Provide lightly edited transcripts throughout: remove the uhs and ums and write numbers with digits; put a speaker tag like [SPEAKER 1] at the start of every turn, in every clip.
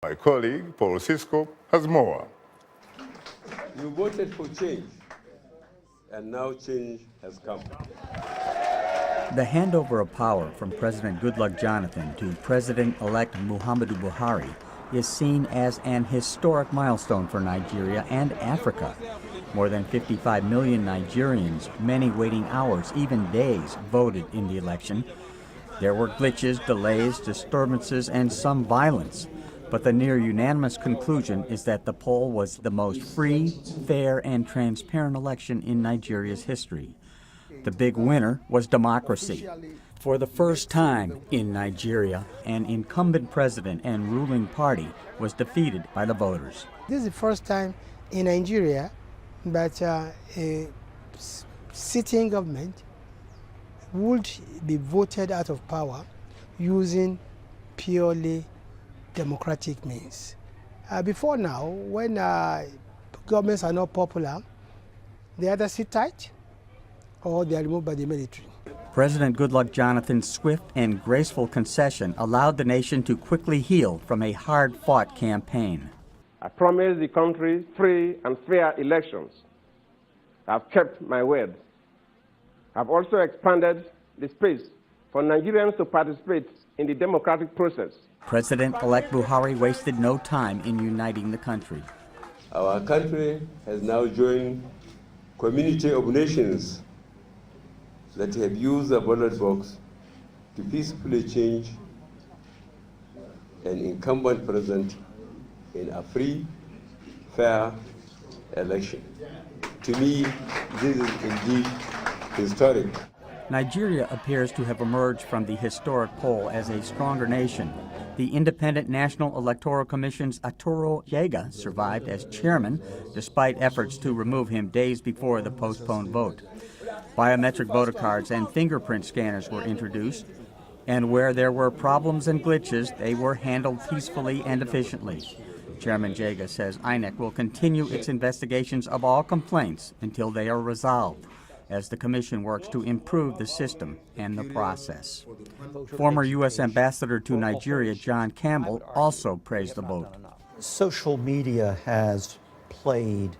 [SPEAKER 1] My colleague, Paul Sisco, has more.
[SPEAKER 2] You voted for change, and now change has come.
[SPEAKER 3] The handover of power from President Goodluck Jonathan to President-elect Muhammadu Buhari is seen as an historic milestone for Nigeria and Africa. More than 55 million Nigerians, many waiting hours, even days, voted in the election. There were glitches, delays, disturbances, and some violence. But the near-unanimous conclusion is that the poll was the most free, fair, and transparent election in Nigeria's history. The big winner was democracy. For the first time in Nigeria, an incumbent president and ruling party was defeated by the voters.
[SPEAKER 4] This is the first time in Nigeria that a sitting government would be voted out of power using purely democratic means. Before now, when governments are not popular, they either sit tight or they are removed by the military.
[SPEAKER 3] President Goodluck Jonathan's swift and graceful concession allowed the nation to quickly heal from a hard-fought campaign.
[SPEAKER 2] I promised the country free and fair elections. I've kept my word. I've also expanded the space for Nigerians to participate in the democratic process.
[SPEAKER 3] President-elect Buhari wasted no time in uniting the country.
[SPEAKER 2] Our country has now joined community of nations that have used the ballot box to peacefully change an incumbent president in a free, fair election. To me, this is indeed historic.
[SPEAKER 3] Nigeria appears to have emerged from the historic poll as a stronger nation. The Independent National Electoral Commission's Aturo Yega survived as chairman, despite efforts to remove him days before the postponed vote. Biometric voter cards and fingerprint scanners were introduced, and where there were problems and glitches, they were handled peacefully and efficiently. Chairman Jega says INEC will continue its investigations of all complaints until they are resolved, as the Commission works to improve the system and the process. Former U.S. Ambassador to Nigeria, John Campbell, also praised the vote.
[SPEAKER 5] Social media has played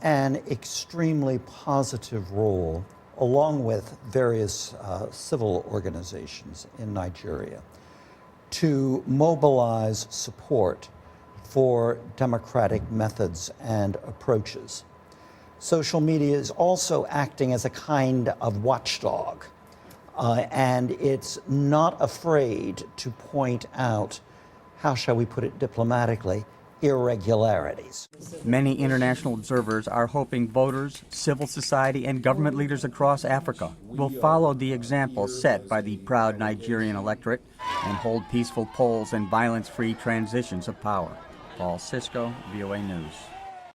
[SPEAKER 5] an extremely positive role, along with various civil organizations in Nigeria, to mobilize support for democratic methods and approaches. Social media is also acting as a kind of watchdog, and it's not afraid to point out, how shall we put it diplomatically, irregularities.
[SPEAKER 3] Many international observers are hoping voters, civil society, and government leaders across Africa will follow the example set by the proud Nigerian electorate and hold peaceful polls and violence-free transitions of power. Paul Sisco, VOA News.